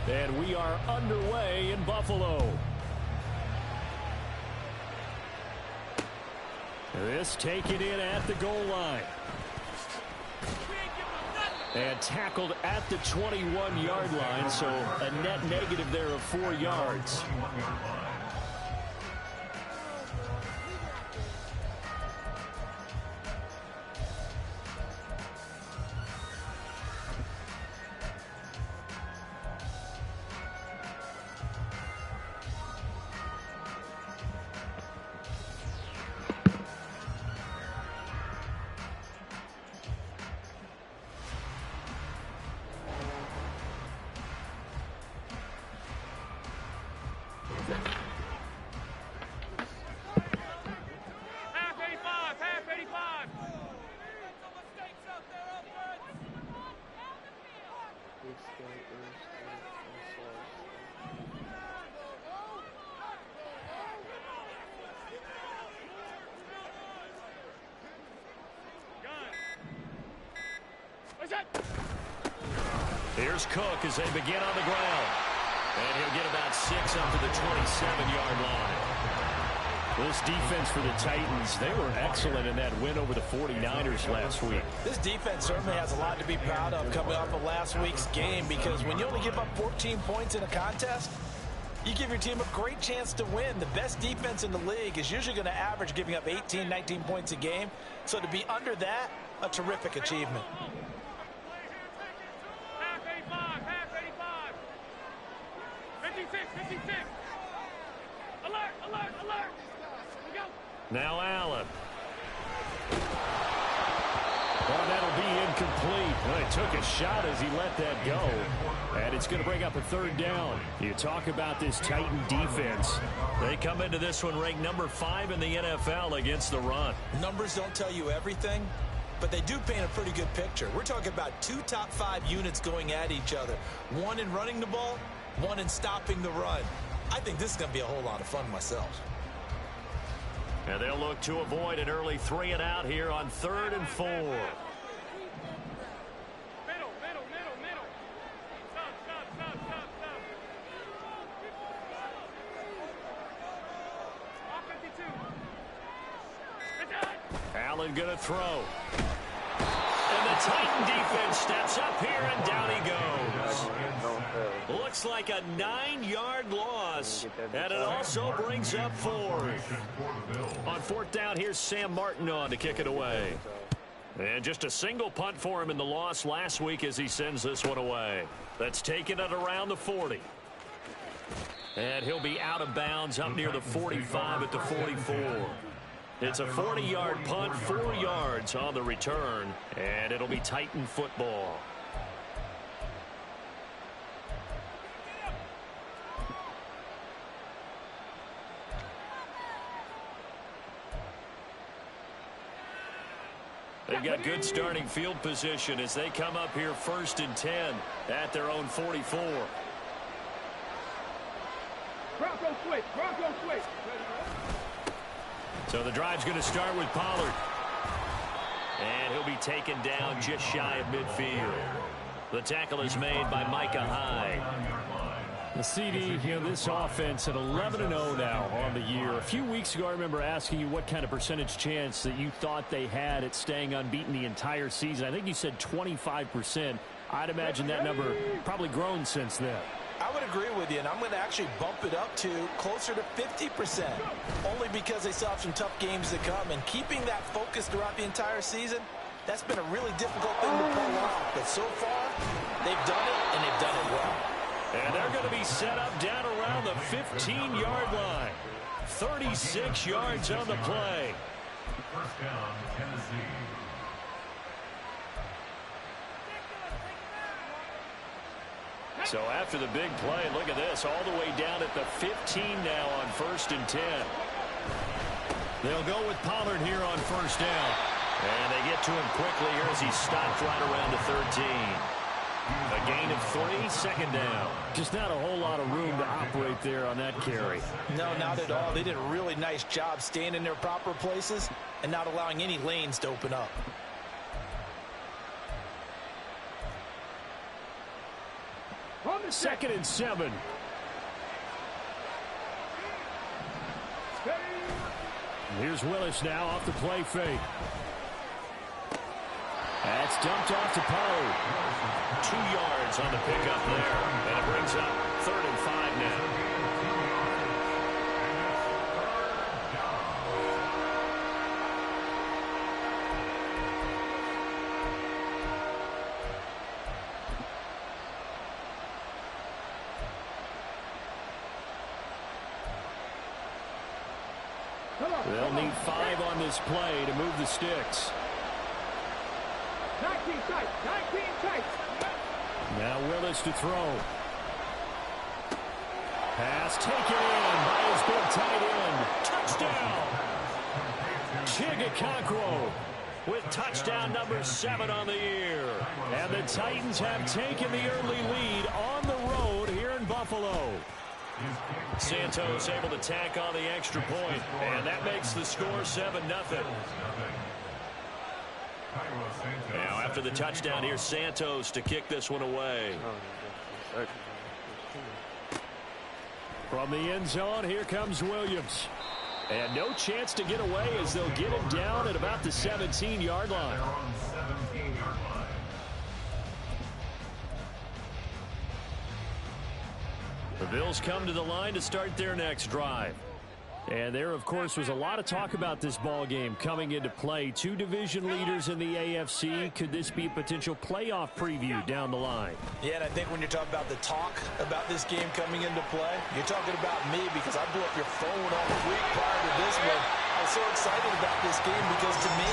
And we are underway in Buffalo. This taken in at the goal line. And tackled at the 21-yard line, so a net negative there of 4 yards. Here's Cook as they begin on the ground. And he'll get about 6 up to the 27-yard line. This defense for the Titans, they were excellent in that win over the 49ers last week. This defense certainly has a lot to be proud of coming off of last week's game, because when you only give up 14 points in a contest, you give your team a great chance to win. The best defense in the league is usually going to average giving up 18, 19 points a game. So to be under that, a terrific achievement. Now Allen. Oh, that'll be incomplete. Well, he took a shot as he let that go. And it's going to bring up a 3rd down. You talk about this Titan defense. They come into this one ranked number 5 in the NFL against the run. Numbers don't tell you everything, but they do paint a pretty good picture. We're talking about 2 top 5 units going at each other. One in running the ball, one in stopping the run. I think this is going to be a whole lot of fun myself. And they'll look to avoid an early 3 and out here on 3rd and 4. Middle. Stop. Allen going to throw. And the Titan defense steps up here, and down he goes. Looks like a 9-yard loss, and it also brings up 4th. On 4th down, here's Sam Martin on to kick it away. And just a single punt for him in the loss last week as he sends this one away. That's taken at around the 40. And he'll be out of bounds up near the 45 at the 44. It's a 40-yard punt, 4 yards on the return, and it'll be Titan football. They've got good starting field position as they come up here 1st and 10 at their own 44. Bronco switch. So the drive's going to start with Pollard. And he'll be taken down just shy of midfield. The tackle is made by Micah Hyde. The CD, this offense at 11-0 now on the year. A few weeks ago, I remember asking you what kind of percentage chance that you thought they had at staying unbeaten the entire season. I think you said 25%. I'd imagine that number probably grown since then. I would agree with you, and I'm going to actually bump it up to closer to 50%, only because they still have some tough games to come. And keeping that focus throughout the entire season, that's been a really difficult thing to pull off. But so far, they've done it, and they've done it well. And they're going to be set up down around the 15-yard line. 36 yards on the play. First down, Tennessee. So after the big play, look at this, all the way down at the 15 now on 1st and 10. They'll go with Pollard here on 1st down. And they get to him quickly here as he stopped right around the 13. A gain of 3, 2nd down. Just not a whole lot of room to operate there on that carry. No, not at all. They did a really nice job staying in their proper places and not allowing any lanes to open up. On the 2nd and 7. Here's Willis now off the play fake. That's dumped off to Poe. 2 yards on the pickup there. And it brings up 3rd and 5 now. They'll need 5 on this play to move the sticks. 19 tight. 19 tight. Now Willis to throw. Pass taken in by his big tight end. Touchdown. Chigakonkwo with touchdown number 7 on the year. And the Titans have taken the early lead on the road here in Buffalo. Santos able to tack on the extra point, and that makes the score 7-0. Now after the touchdown, here's Santos to kick this one away. From the end zone, here comes Williams. And no chance to get away as they'll get it down at about the 17-yard line. The Bills come to the line to start their next drive. And there, of course, was a lot of talk about this ball game coming into play. 2 division leaders in the AFC. Could this be a potential playoff preview down the line? Yeah, and I think when you're talking about the talk about this game coming into play, you're talking about me because I blew up your phone all week prior to this one. I was so excited about this game because, to me,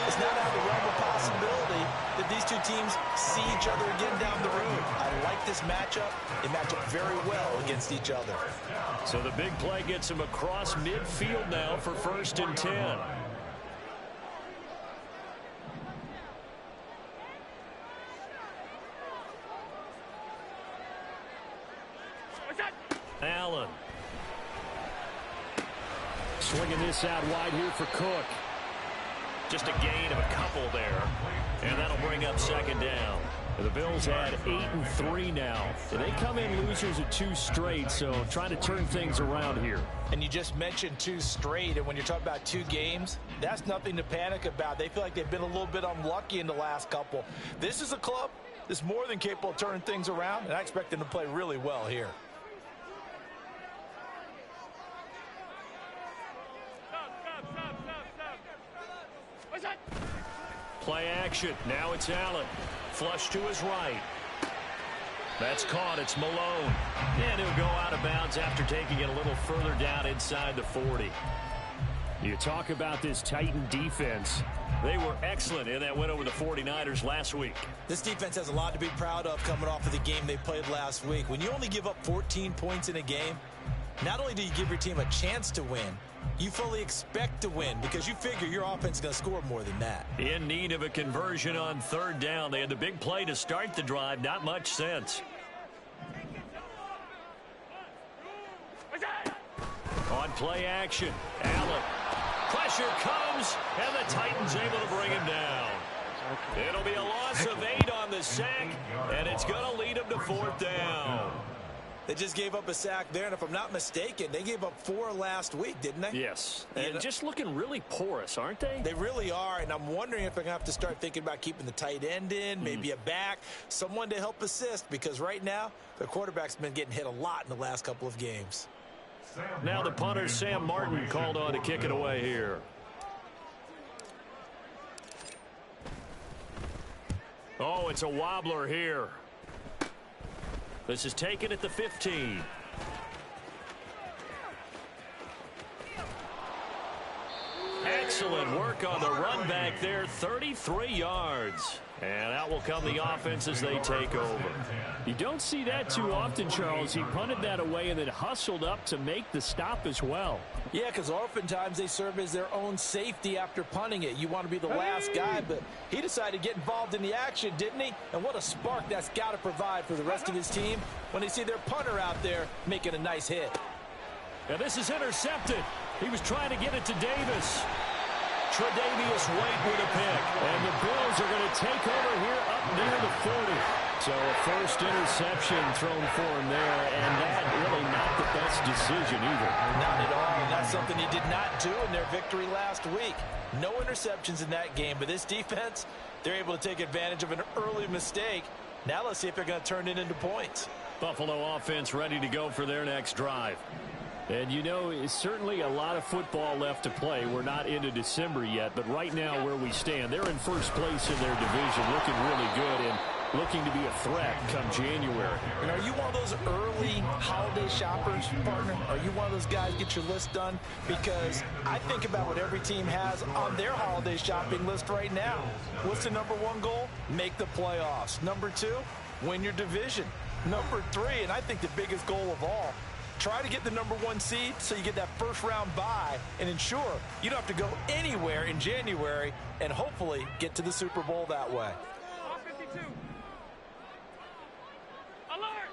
it's not out of the realm of possibility that these 2 teams see each other again down the road. I like this matchup. They match up very well against each other. So the big play gets him across midfield now for 1st and 10. Allen. Swinging this out wide here for Cook. Just a gain of a couple there. And that'll bring up 2nd down. The Bills had 8-3 now. They come in losers of 2 straight, so trying to turn things around here. And you just mentioned 2 straight, and when you're talking about 2 games, that's nothing to panic about. They feel like they've been a little bit unlucky in the last couple. This is a club that's more than capable of turning things around, and I expect them to play really well here. Play action. Now it's Allen. Flush to his right. That's caught. It's Malone. And he'll go out of bounds after taking it a little further down inside the 40. You talk about this Titan defense. They were excellent in that win over the 49ers last week. This defense has a lot to be proud of coming off of the game they played last week. When you only give up 14 points in a game, not only do you give your team a chance to win, you fully expect to win because you figure your offense is going to score more than that. In need of a conversion on 3rd down. They had the big play to start the drive. Not much sense. On play action, Allen. Pressure comes, and the Titans able to bring him down. It'll be a loss of 8 on the sack, and it's going to lead him to 4th down. They just gave up a sack there, and if I'm not mistaken, they gave up 4 last week, didn't they? Yes, and just looking really porous, aren't they? They really are, and I'm wondering if they're going to have to start thinking about keeping the tight end in, maybe a back, someone to help assist, because right now, their quarterback's been getting hit a lot in the last couple of games. Now the punter, Sam Martin, called on to kick it away here. Oh, it's a wobbler here. This is taken at the 15. Excellent work on the run back there, 33 yards. And out will come the offense as they take over. You don't see that too often, Charles. He punted that away and then hustled up to make the stop as well. Yeah, because oftentimes they serve as their own safety after punting it. You want to be the last guy, but he decided to get involved in the action, didn't he? And what a spark that's got to provide for the rest of his team when they see their punter out there making a nice hit. And this is intercepted. He was trying to get it to Davis. Tre'Davious White with a pick. And the Bills are going to take over here up near the 40. So a first interception thrown for him there, and that really not the best decision either. Not at all, and that's something he did not do in their victory last week. No interceptions in that game, but this defense, they're able to take advantage of an early mistake. Now let's see if they're going to turn it into points. Buffalo offense ready to go for their next drive. And, you know, it's certainly a lot of football left to play. We're not into December yet, but right now where we stand, they're in first place in their division, looking really good and looking to be a threat come January. And are you one of those early holiday shoppers, partner? Are you one of those guys get your list done? Because I think about what every team has on their holiday shopping list right now. What's the number one goal? Make the playoffs. Number two, win your division. Number three, and I think the biggest goal of all, try to get the number one seed so you get that first round bye and ensure you don't have to go anywhere in January and hopefully get to the Super Bowl that way. All 52. Alert!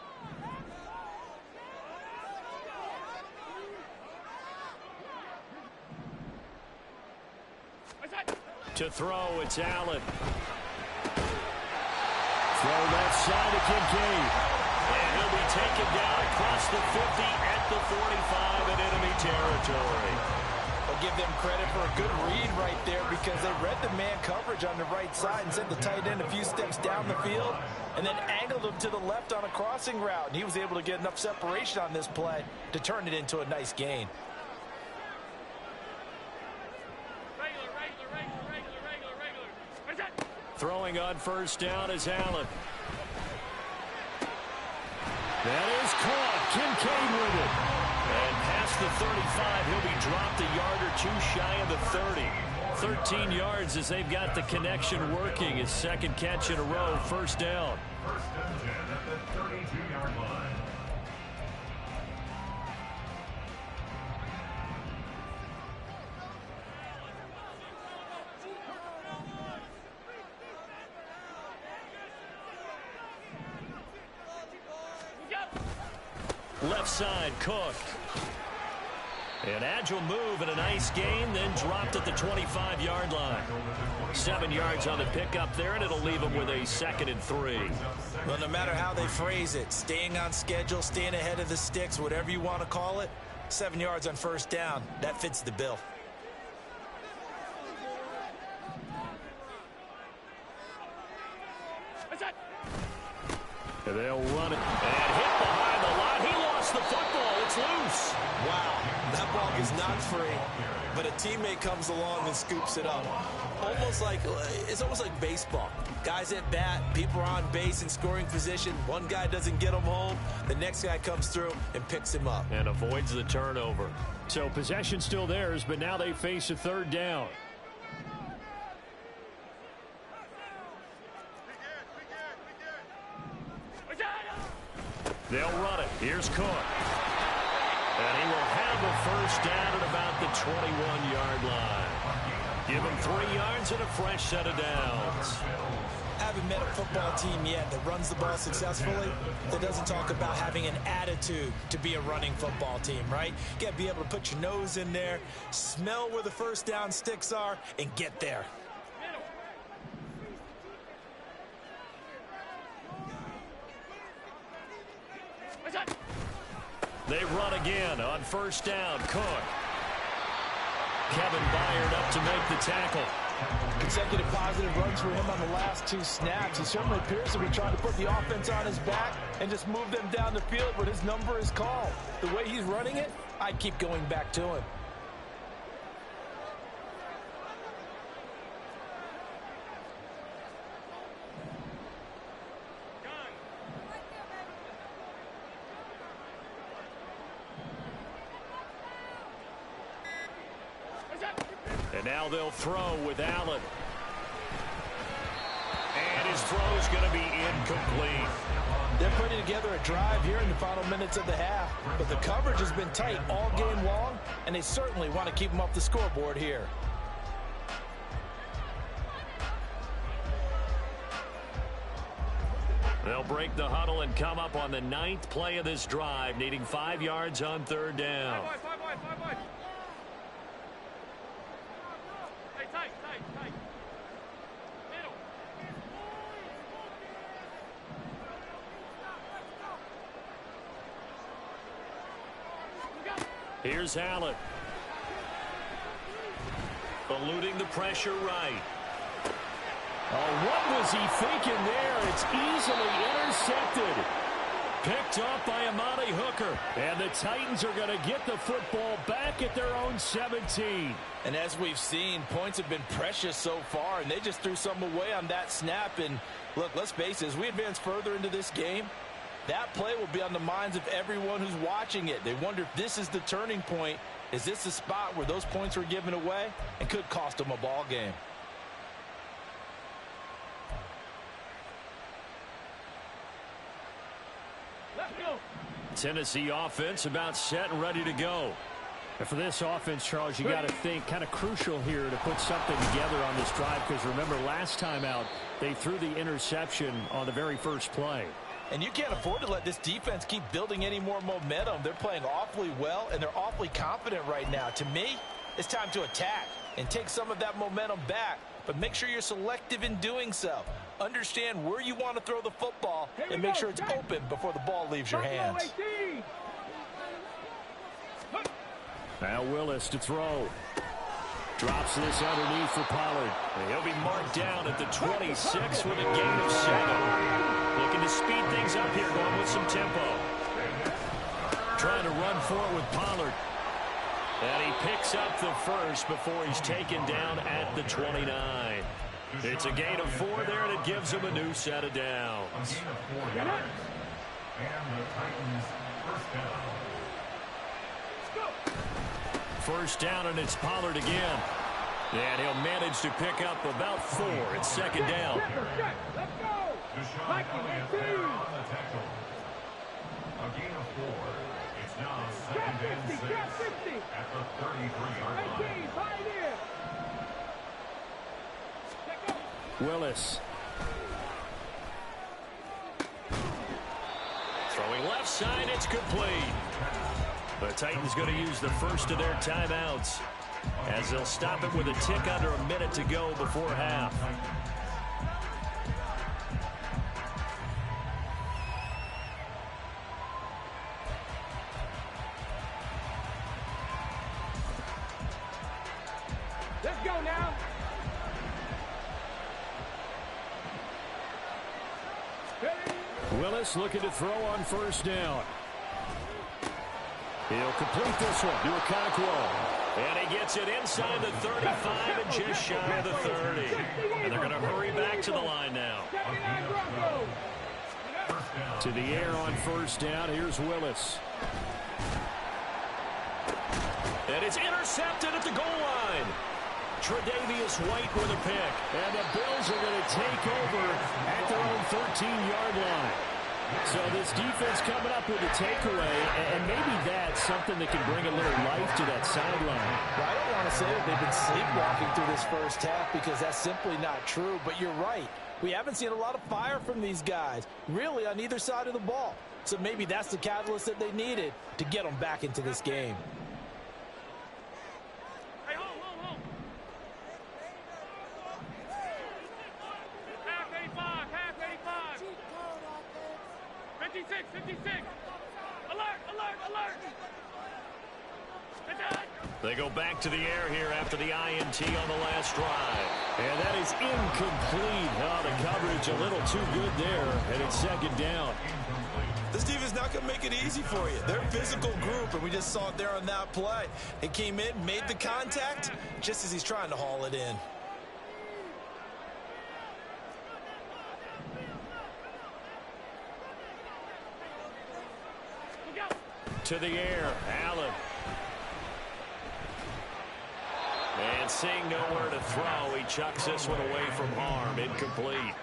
To throw, it's Allen. Throw left side to Kincaid. And he'll be taken down across the 50 at the 45 in enemy territory. I'll give them credit for a good read right there because they read the man coverage on the right side and sent the tight end a few steps down the field and then angled him to the left on a crossing route. And he was able to get enough separation on this play to turn it into a nice gain. Throwing on first down is Allen. That is caught. Kincaid with it. And past the 35, he'll be dropped a yard or two shy of the 30. 13 yards as they've got the connection working. His second catch in a row, first down. First and 10 at the 32-yard line. Left side, Cook. An agile move and a nice gain, then dropped at the 25-yard line. 7 yards on the pickup there, and it'll leave them with a 2nd and 3. Well, no matter how they phrase it, staying on schedule, staying ahead of the sticks, whatever you want to call it, 7 yards on first down, that fits the bill. And they'll run it. And hit behind the line. He lost the football. It's loose. Wow, that ball is not free, but a teammate comes along and scoops it up. It's almost like baseball. Guys at bat, people are on base in scoring position. One guy doesn't get him home. The next guy comes through and picks him up. And avoids the turnover. So possession still theirs, but now they face a third down. They'll run it. Here's Cook. And he will have a first down at about the 21-yard line. Give him 3 yards and a fresh set of downs. Haven't met a football team yet that runs the ball successfully, that doesn't talk about having an attitude to be a running football team, right? You got to be able to put your nose in there, smell where the first down sticks are, and get there. They run again on first down. Cook. Kevin Byard up to make the tackle. Consecutive positive runs for him on the last 2 snaps. He certainly appears to be trying to put the offense on his back and just move them down the field when his number is called. The way he's running it, I keep going back to him. And now they'll throw with Allen. And his throw's going to be incomplete. They're putting together a drive here in the final minutes of the half, but the coverage has been tight all game long, and they certainly want to keep them off the scoreboard here. They'll break the huddle and come up on the 9th play of this drive, needing 5 yards on third down. Five wide. Hey, tight. Middle. Here's Allen. Eluding the pressure right. Oh, what was he thinking there? It's easily intercepted. Picked off by Amani Hooker. And the Titans are going to get the football back at their own 17. And as we've seen, points have been precious so far, and they just threw some away on that snap. And look, let's face it, as we advance further into this game, that play will be on the minds of everyone who's watching it. They wonder if this is the turning point. Is this the spot where those points were given away and could cost them a ball game? Let's go. Tennessee offense about set and ready to go. And for this offense, Charles, you got to think kind of crucial here to put something together on this drive, because remember last time out they threw the interception on the very first play. And you can't afford to let this defense keep building any more momentum. They're playing awfully well, and they're awfully confident right now. To me, it's time to attack and take some of that momentum back. But make sure you're selective in doing so. Understand where you want to throw the football and make sure it's open before the ball leaves your hands. Now Willis to throw. Drops this underneath for Pollard. He'll be marked down at the 26 with a gain of 7. Looking to speed things up here, going with some tempo. Trying to run for it with Pollard. And he picks up the first before he's taken down at the 29. It's a gain of 4 there, and it gives him a new set of downs. And the Titans first down. First down, and it's Pollard again. And he'll manage to pick up about 4. It's second down. Let's go. Deshaun Elliott there on the tackle. A gain of 4. It's now second and 6 at the 33-yard line. Willis. Throwing left side, it's complete. The Titans going to use the first of their timeouts as they'll stop it with a tick under a minute to go before half. Let's go now. Willis looking to throw on first down. He'll complete this one to Okonkwo. And he gets it inside the 35 and just shy of the 30. And they're going to hurry back to the line now. To the air on first down. Here's Willis. And it's intercepted at the goal line. Tre'Davious White with a pick. And the Bills are going to take over at their own 13-yard line. So this defense coming up with a takeaway, and maybe that's something that can bring a little life to that sideline. Well, I don't want to say that they've been sleepwalking through this first half, because that's simply not true, but you're right. We haven't seen a lot of fire from these guys, really, on either side of the ball. So maybe that's the catalyst that they needed to get them back into this game. Hey, hold. Half 85. 56. Alert. They go back to the air here after the INT on the last drive. And that is incomplete. Oh, the coverage a little too good there, and it's second down. This defense not going to make it easy for you. They're a physical group, and we just saw it there on that play. It came in, made the contact, just as he's trying to haul it in. To the air, Allen. And seeing nowhere to throw, he chucks this one away from harm. Incomplete.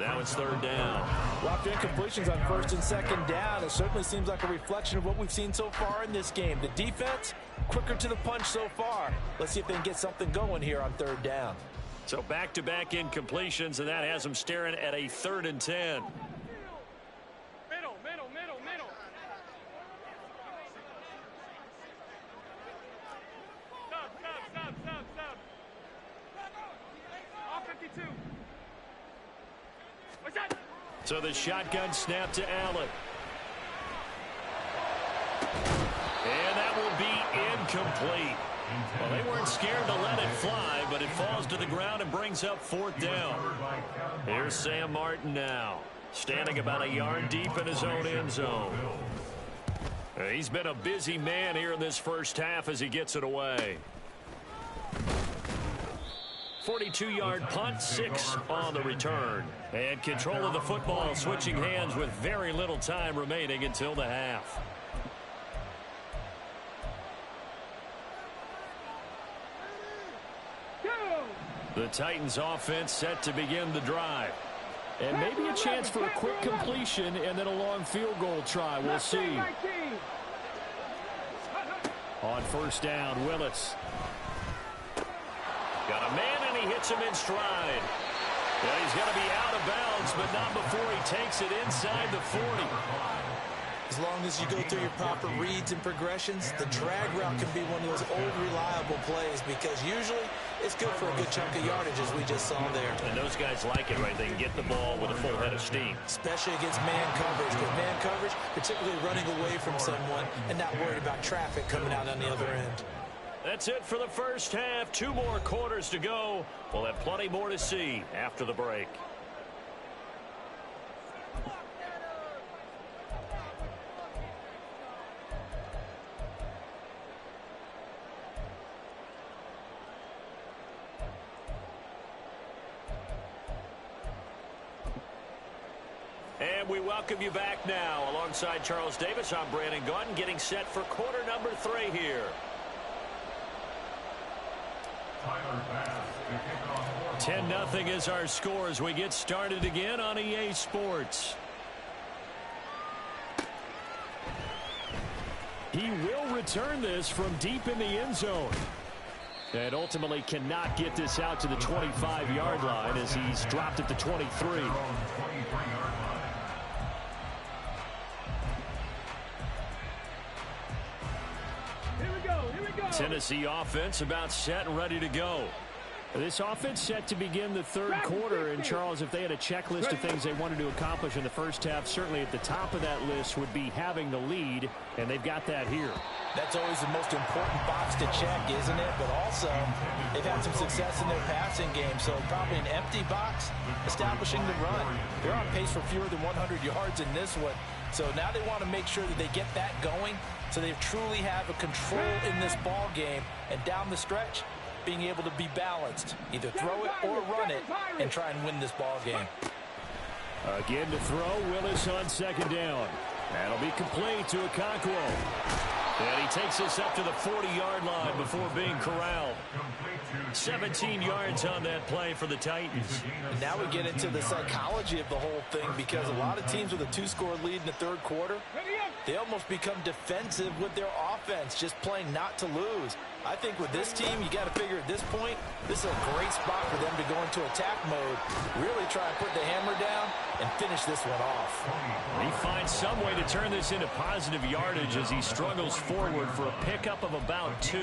Now it's third down. Locked incompletions on first and second down. It certainly seems like a reflection of what we've seen so far in this game. The defense, quicker to the punch so far. Let's see if they can get something going here on third down. So back-to-back incompletions, and that has them staring at a 3rd and 10. Middle. Sub. Off 52. What's that? So the shotgun snap to Allen. And that will be Well, they weren't scared to let it fly, but it falls to the ground and brings up 4th down. Here's Sam Martin now, standing about a yard deep in his own end zone. He's been a busy man here in this first half as he gets it away. 42-yard punt, 6 on the return. And control of the football switching hands with very little time remaining until the half. The Titans offense set to begin the drive. And maybe a chance for a quick completion and then a long field goal try. We'll see. On first down, Willis. Got a man, and he hits him in stride. And he's going to be out of bounds, but not before he takes it inside the 40. As long as you go through your proper reads and progressions, the drag route can be one of those old reliable plays because usually it's good for a good chunk of yardage, as we just saw there. And those guys like it, right? They can get the ball with a full head of steam. Especially against man coverage. Because man coverage, particularly running away from someone and not worried about traffic coming out on the other end. That's it for the first half. 2 more quarters to go. We'll have plenty more to see after the break. And we welcome you back now. Alongside Charles Davis, I'm Brandon Gaudin, getting set for quarter number 3 here. 10-0 is our score as we get started again on EA Sports. He will return this from deep in the end zone. And ultimately cannot get this out to the 25-yard line as he's dropped at the 23. Tennessee offense about set and ready to go. This offense set to begin the third quarter. And, Charles, if they had a checklist of things they wanted to accomplish in the first half, certainly at the top of that list would be having the lead, and they've got that here. That's always the most important box to check, isn't it? But also, they've had some success in their passing game, so probably an empty box establishing the run. They're on pace for fewer than 100 yards in this one. So now they want to make sure that they get that going so they truly have a control in this ball game. And down the stretch, being able to be balanced. Either throw it or run it and try and win this ball game. Again to throw, Willis on second down. That'll be complete to Okonkwo. And he takes us up to the 40-yard line before being corralled. 17 yards on that play for the Titans. And now we get into the psychology of the whole thing because a lot of teams with a 2-score lead in the third quarter, they almost become defensive with their offense, just playing not to lose. I think with this team, you got to figure at this point, this is a great spot for them to go into attack mode, really try and put the hammer down and finish this one off. He finds some way to turn this into positive yardage as he struggles forward for a pickup of about 2.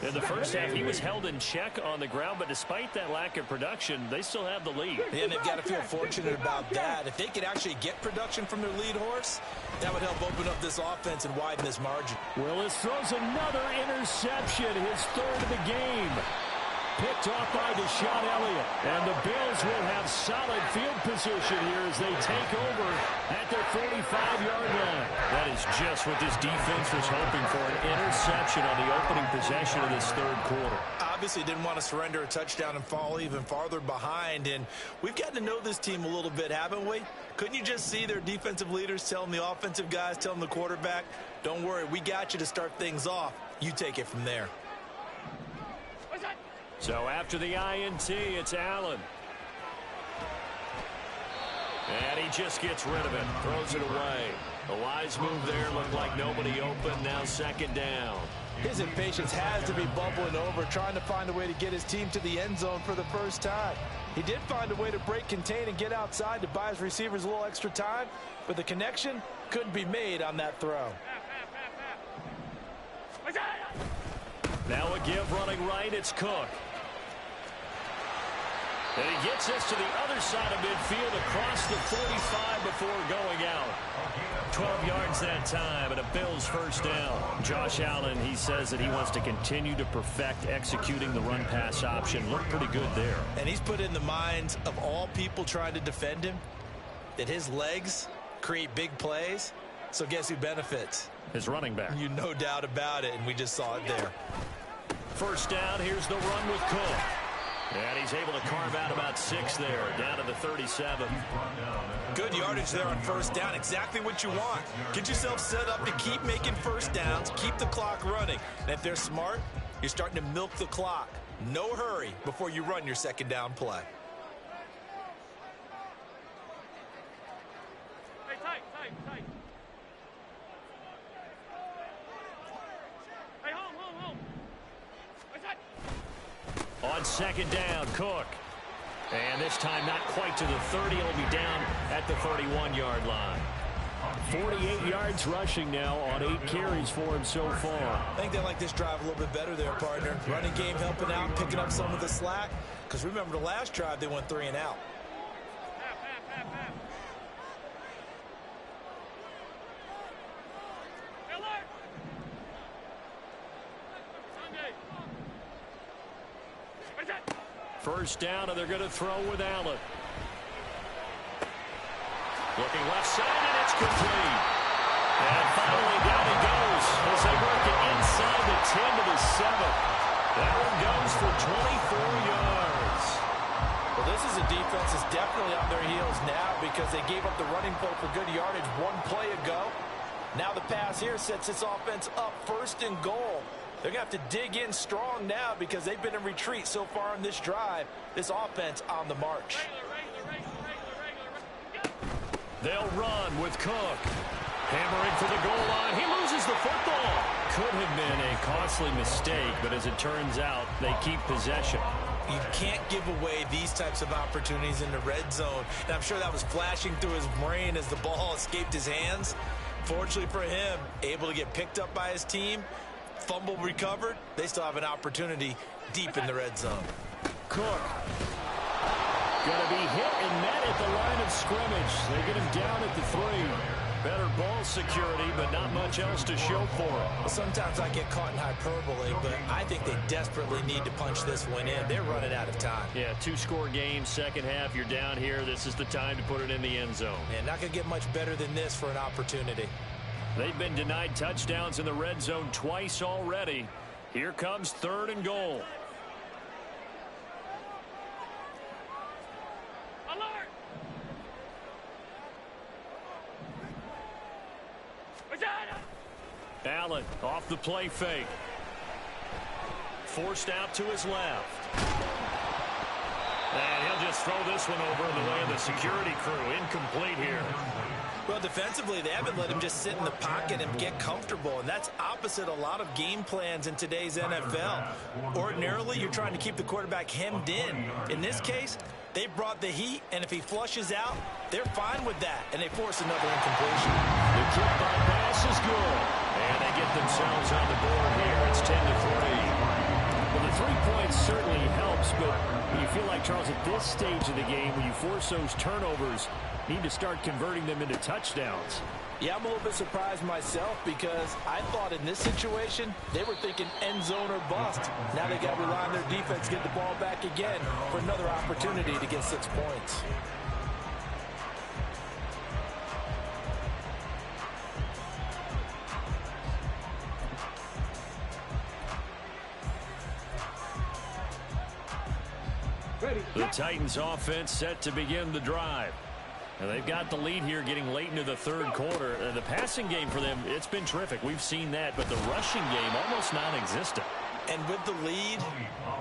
In the first half, he was held in check on the ground, but despite that lack of production, they still have the lead. And they've got to feel fortunate about that. If they could actually get production from their lead horse, that would help open up this offense and widen this margin. Willis throws another interception, his third of the game. Picked off by Deshaun Elliott. And the Bills will have solid field position here as they take over at their 45-yard line. That is just what this defense was hoping for, an interception on the opening possession of this third quarter. Obviously didn't want to surrender a touchdown and fall even farther behind. And we've gotten to know this team a little bit, haven't we? Couldn't you just see their defensive leaders telling the offensive guys, telling the quarterback, don't worry, we got you to start things off. You take it from there. So after the INT, it's Allen. And he just gets rid of it, throws it away. A wise move there, looked like nobody open, now second down. His impatience has to be bubbling over, trying to find a way to get his team to the end zone for the first time. He did find a way to break contain and get outside to buy his receivers a little extra time, but the connection couldn't be made on that throw. Now a give running right, it's Cook. And he gets this to the other side of midfield across the 45 before going out. 12 yards that time and a Bills first down. Josh Allen, he says that he wants to continue to perfect executing the run-pass option. Looked pretty good there. And he's put in the minds of all people trying to defend him that his legs create big plays. So guess who benefits? His running back. You no doubt about it, and we just saw it there. First down, here's the run with Cook. And he's able to carve out about 6 there, down to the 37. Good yardage there on first down. Exactly what you want. Get yourself set up to keep making first downs, keep the clock running. And if they're smart, you're starting to milk the clock. No hurry before you run your second down play. Hey, tight. Hey, home. Hey, tight. On second down, Cook. And this time not quite to the 30. It'll be down at the 31-yard line. 48 yards rushing now on 8 carries for him so far. I think they like this drive a little bit better there, partner. Running game helping out, picking up some of the slack. Because remember, the last drive, they went 3 and out. Half. Hey, alert. Sunday. Hey, tight. First down, and they're going to throw with Allen. Looking left side, and it's complete. And finally, down he goes as they work it inside the 10 to the 7. That one goes for 24 yards. Well, this is a defense that's definitely on their heels now because they gave up the running play for good yardage 1 play ago. Now the pass here sets this offense up first and goal. They're going to have to dig in strong now because they've been in retreat so far in this drive. This offense on the march. They'll run with Cook. Hammering for the goal line. He loses the football. Could have been a costly mistake, but as it turns out, they keep possession. You can't give away these types of opportunities in the red zone. And I'm sure that was flashing through his brain as the ball escaped his hands. Fortunately for him, able to get picked up by his team. Fumble recovered. They still have an opportunity deep in the red zone. Cook. Going to be hit and met at the line of scrimmage. They get him down at the 3. Better ball security, but not much else to show for it. Well, sometimes I get caught in hyperbole, but I think they desperately need to punch this one in. They're running out of time. Yeah, 2-score game, second half. You're down here. This is the time to put it in the end zone. And not going to get much better than this for an opportunity. They've been denied touchdowns in the red zone twice already. Here comes 3rd and goal. Alert. Allen off the play fake. Forced out to his left. And he'll just throw this one over in the way of the security crew. Incomplete here. Well, defensively, they haven't let him just sit in the pocket and get comfortable, and that's opposite a lot of game plans in today's NFL. Ordinarily, you're trying to keep the quarterback hemmed in. In this case, they brought the heat, and if he flushes out, they're fine with that, and they force another incompletion. The kick by pass is good, and they get themselves on the board here. It's 10-3. Well, the 3 points certainly helps, but you feel like, Charles, at this stage of the game, when you force those turnovers, need to start converting them into touchdowns. Yeah, I'm a little bit surprised myself because I thought in this situation they were thinking end zone or bust. Now they got to rely on their defense to get the ball back again for another opportunity to get 6 points. The Titans offense set to begin the drive. And they've got the lead here getting late into the 3rd quarter. The passing game for them, it's been terrific. We've seen that, but the rushing game almost non-existent. And with the lead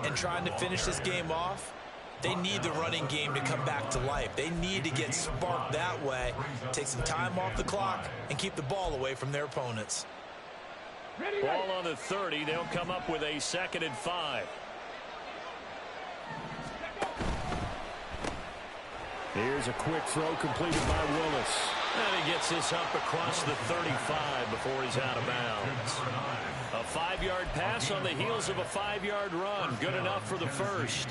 and trying to finish this game off, they need the running game to come back to life. They need to get sparked that way, take some time off the clock, and keep the ball away from their opponents. Ball on the 30. They'll come up with a 2nd and 5. Here's a quick throw completed by Willis. And he gets this up across the 35 before he's out of bounds. A 5-yard pass on the heels of a 5-yard run. Good enough for the first.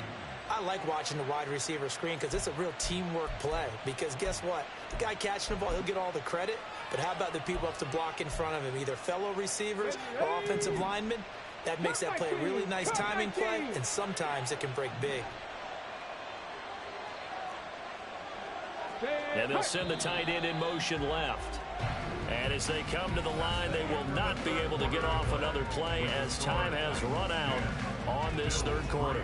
I like watching the wide receiver screen because it's a real teamwork play. Because guess what? The guy catching the ball, he'll get all the credit. But how about the people up to block in front of him, either fellow receivers or offensive linemen? That makes that play a really nice timing play, and sometimes it can break big. And they'll send the tight end in motion left. And as they come to the line, they will not be able to get off another play as time has run out on this third quarter.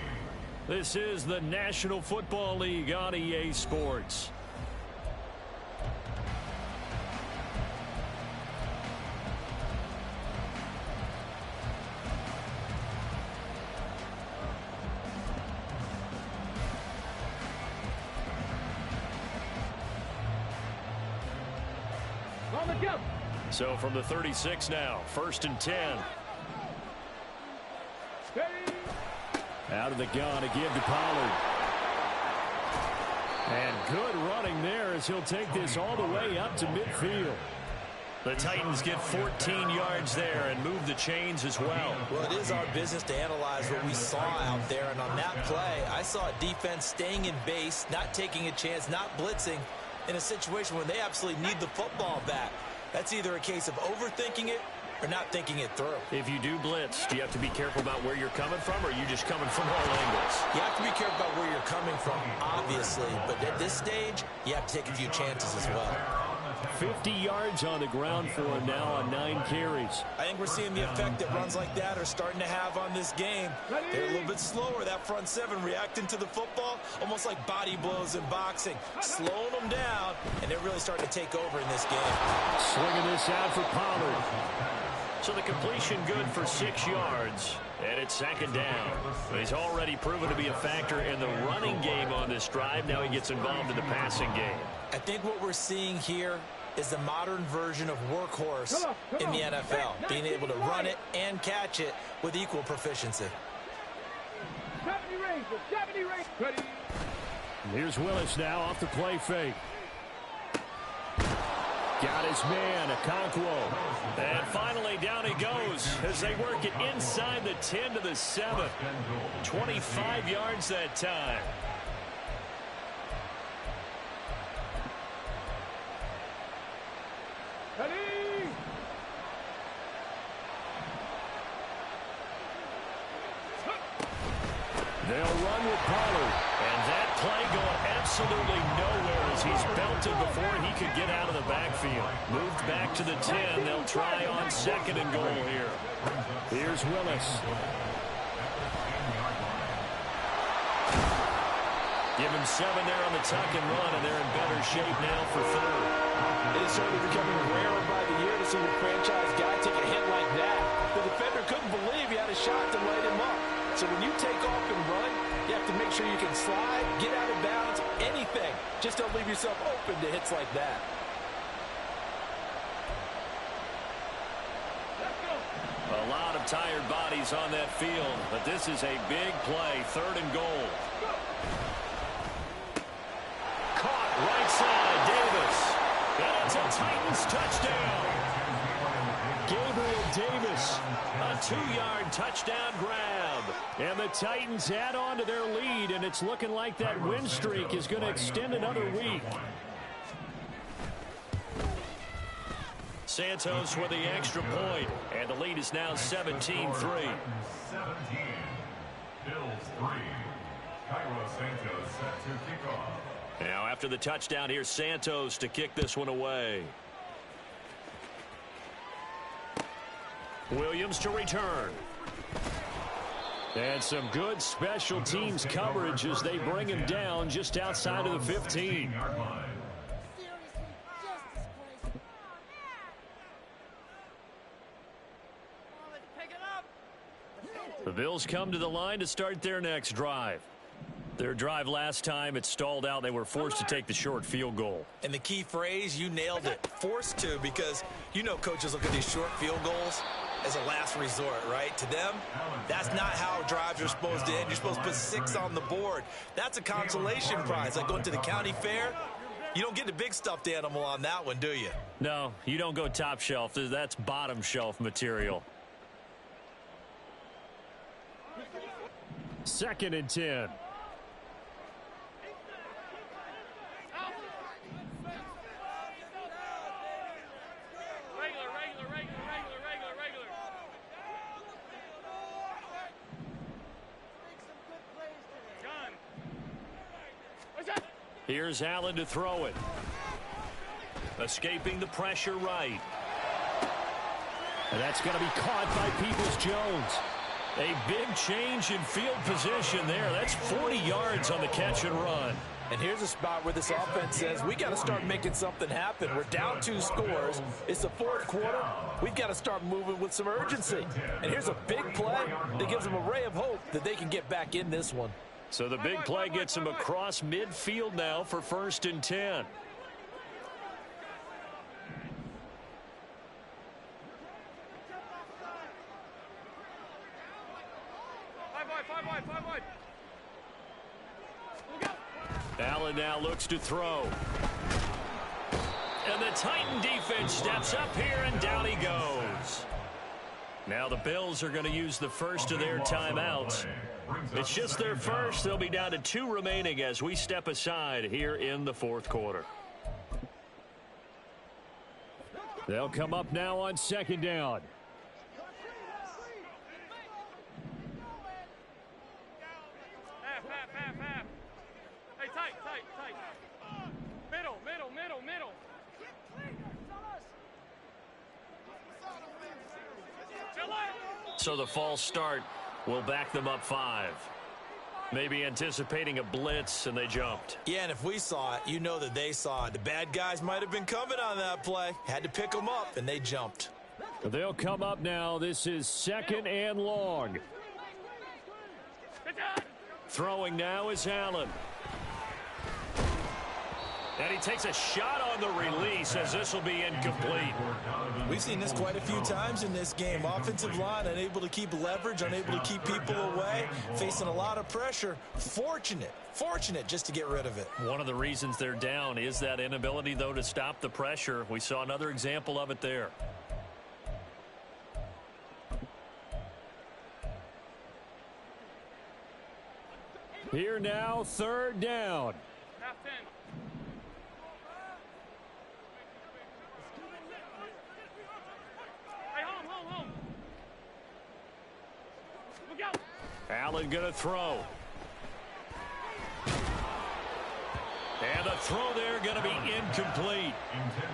This is the National Football League on EA Sports. So from the 36 now, 1st and 10. Out of the gun, a give to Pollard. And good running there as he'll take this all the way up to midfield. The Titans get 14 yards there and move the chains as well. Well, it is our business to analyze what we saw out there. And on that play, I saw a defense staying in base, not taking a chance, not blitzing in a situation where they absolutely need the football back. That's either a case of overthinking it or not thinking it through. If you do blitz, do you have to be careful about where you're coming from, or are you just coming from all angles? You have to be careful about where you're coming from, obviously. But at this stage, you have to take a few chances as well. 50 yards on the ground for him now on 9 carries. I think we're seeing the effect that runs like that are starting to have on this game. They're a little bit slower, that front seven, reacting to the football, almost like body blows in boxing, slowing them down, and they're really starting to take over in this game. Swinging this out for Pollard. So the completion good for 6 yards, and it's 2nd down. He's already proven to be a factor in the running game on this drive. Now he gets involved in the passing game. I think what we're seeing here is the modern version of workhorse in the NFL, being able to run it and catch it with equal proficiency. 70 range. Ready. Here's Willis now off the play fake. Got his man, Okonkwo. And finally down he goes as they work it inside the 10 to the 7. 25 yards that time. They'll run with Pollard. And that play going absolutely nowhere as he's belted before he could get out of the backfield. Moved back to the 10. They'll try on 2nd and goal here. Here's Willis. Give him 7 there on the tuck and run, and they're in better shape now for 3rd. It is certainly becoming rarer by the year to see the franchise guy take a hit like that. The defender couldn't believe he had a shot to light him up. So when you take off and run, you have to make sure you can slide, get out of bounds, anything. Just don't leave yourself open to hits like that. A lot of tired bodies on that field, but this is a big play, 3rd and goal. Caught right side, Davis. And it's a Titans touchdown. Gabriel Davis. A 2-yard touchdown grab. And the Titans add on to their lead, and it's looking like that win streak is going to extend another week. Santos with the extra point, and the lead is now 17-3. 17. Bills 3. Cairo Santos set to kick off. Now after the touchdown, here's Santos to kick this one away. Williams to return. And some good special teams coverage as they bring him down just outside of the 15. The Bills come to the line to start their next drive. Their drive last time, it stalled out. They were forced to take the short field goal. And the key phrase, you nailed it, forced to, because you know coaches look at these short field goals as a last resort, right? To them, that's not how drives are supposed to end. You're supposed to put 6 on the board. That's a consolation prize. Like going to the county fair, you don't get the big stuffed animal on that one, do you? No, you don't go top shelf. That's bottom shelf material. 2nd and 10. Here's Allen to throw it. Escaping the pressure right. And that's going to be caught by Peoples-Jones. A big change in field position there. That's 40 yards on the catch and run. And here's a spot where this offense says, we got to start making something happen. We're down 2 scores. It's the 4th quarter. We've got to start moving with some urgency. And here's a big play that gives them a ray of hope that they can get back in this one. So the big play gets them across midfield now for 1st and 10. Allen now looks to throw. And the Titan defense steps up here, and down he goes. Now the Bills are going to use the first of their timeouts. It's just their first. They'll be down to 2 remaining as we step aside here in the 4th quarter. They'll come up now on 2nd down. So the false start will back them up 5. Maybe anticipating a blitz, and they jumped. Yeah, and if we saw it, you know that they saw it. The bad guys might have been coming on that play. Had to pick them up, and they jumped. They'll come up now. This is 2nd and long. Throwing now is Allen. And he takes a shot on the release as this will be incomplete. We've seen this quite a few times in this game. Offensive line unable to keep leverage, unable to keep people away, facing a lot of pressure. Fortunate just to get rid of it. One of the reasons they're down is that inability, though, to stop the pressure. We saw another example of it there. Here now, 3rd down. Allen going to throw. And the throw there going to be incomplete.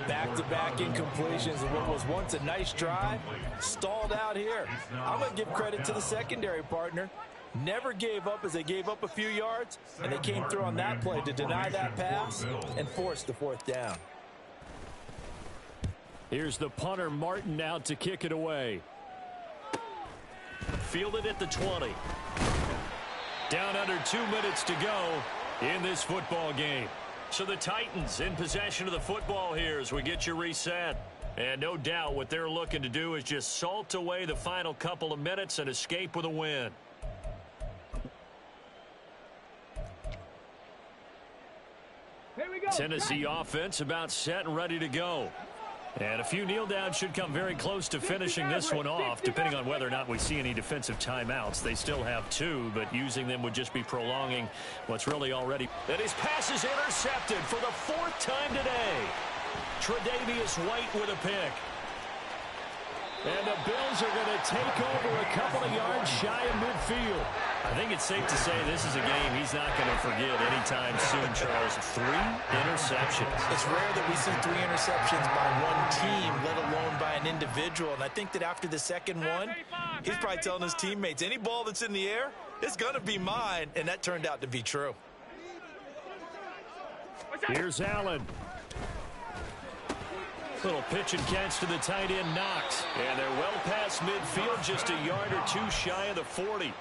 Back-to-back incompletions of what was once a nice drive. Stalled out here. I'm going to give credit to the secondary partner. Never gave up as they gave up a few yards, and they came through on that play to deny that pass and force the 4th down. Here's the punter, Martin, out to kick it away. Fielded at the 20. Down under 2 minutes to go in this football game. So the Titans in possession of the football here as we get you reset. And no doubt what they're looking to do is just salt away the final couple of minutes and escape with a win. Here we go. Tennessee offense about set and ready to go. And a few kneel downs should come very close to finishing this one off, depending on whether or not we see any defensive timeouts. They still have 2, but using them would just be prolonging what's really already. And his pass is intercepted for the 4th time today. Tre'Davious White with a pick. And the Bills are going to take over a couple of yards shy of midfield. I think it's safe to say this is a game he's not going to forget anytime soon, Charles. 3 interceptions. It's rare that we see 3 interceptions by one team, let alone by an individual. And I think that after the second one, he's probably telling his teammates, any ball that's in the air, it's going to be mine. And that turned out to be true. Here's Allen. Little pitch and catch to the tight end, Knox. And they're well past midfield, just a yard or 2 shy of the 40.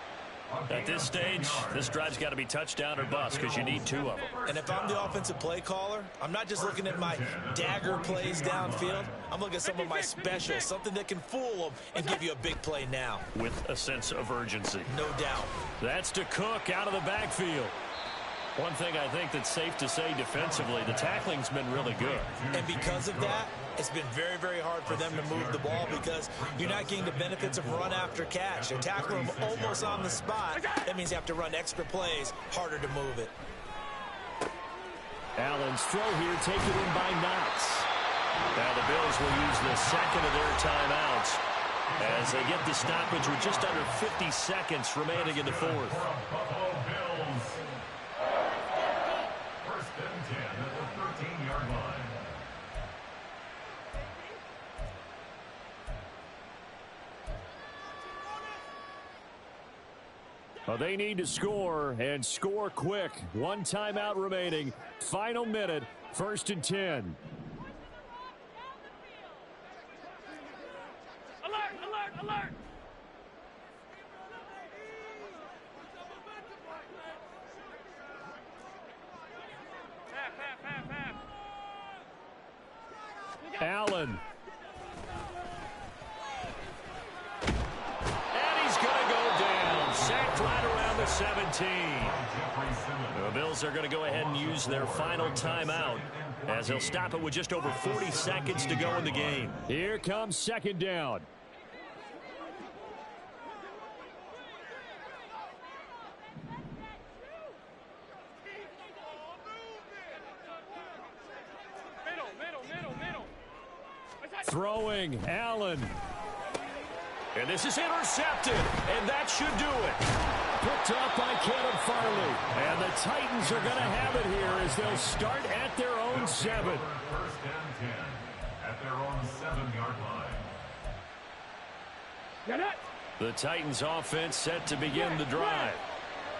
At this stage, this drive's got to be touchdown or bust because you need 2 of them. And if I'm the offensive play caller, I'm not just looking at my dagger plays downfield. I'm looking at some of my specials, something that can fool them and give you a big play now. With a sense of urgency. No doubt. That's to Cook out of the backfield. One thing I think that's safe to say defensively, the tackling's been really good. And because of that, it's been very, very hard for them to move the ball because you're not getting the benefits of run after catch. They're tackling them almost on the spot. That means you have to run extra plays, harder to move it. Allen's throw here taken in by Knox. Now the Bills will use the second of their timeouts as they get the stoppage with just under 50 seconds remaining in the 4th. 13-yard line. Well, they need to score, and score quick. One timeout remaining. Final minute, 1st and 10. Alert, alert, alert! Allen. And he's going to go down. Sacked right around the 17. The Bills are going to go ahead and use their final timeout as they'll stop it with just over 40 seconds to go in the game. Here comes 2nd down. Throwing, Allen. And this is intercepted, and that should do it. Picked up by Caleb Farley. And the Titans are going to have it here as they'll start at their own 7. 1st and 10 at their own 7-yard line. Get it! The Titans offense set to begin the drive.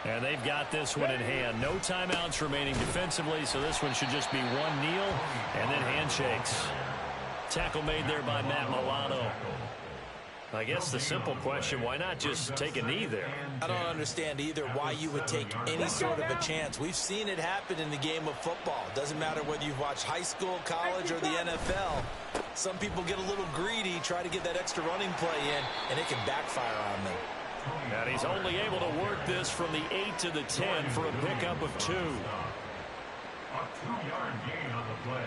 And they've got this one in hand. No timeouts remaining defensively, so this one should just be one kneel and then handshakes. Tackle made there by Matt Milano. I guess the simple question, why not just take a knee there? I don't understand either why you would take any sort of a chance. We've seen it happen in the game of football. Doesn't matter whether you've watched high school, college, or the NFL. Some people get a little greedy, try to get that extra running play in, and it can backfire on them. And he's only able to work this from the 8 to the 10 for a pickup of 2. A 2-yard gain on the play.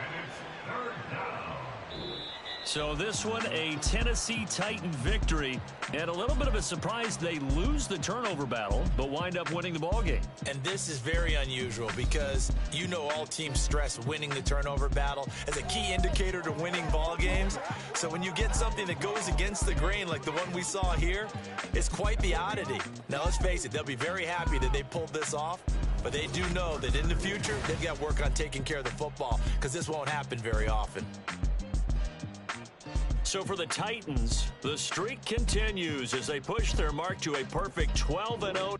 And it's 3rd down. So this one, a Tennessee Titan victory, and a little bit of a surprise they lose the turnover battle, but wind up winning the ballgame. And this is very unusual because you know all teams stress winning the turnover battle as a key indicator to winning ball games. So when you get something that goes against the grain like the one we saw here, it's quite the oddity. Now let's face it, they'll be very happy that they pulled this off, but they do know that in the future they've got to work on taking care of the football because this won't happen very often. So for the Titans, the streak continues as they push their mark to a perfect 12-0.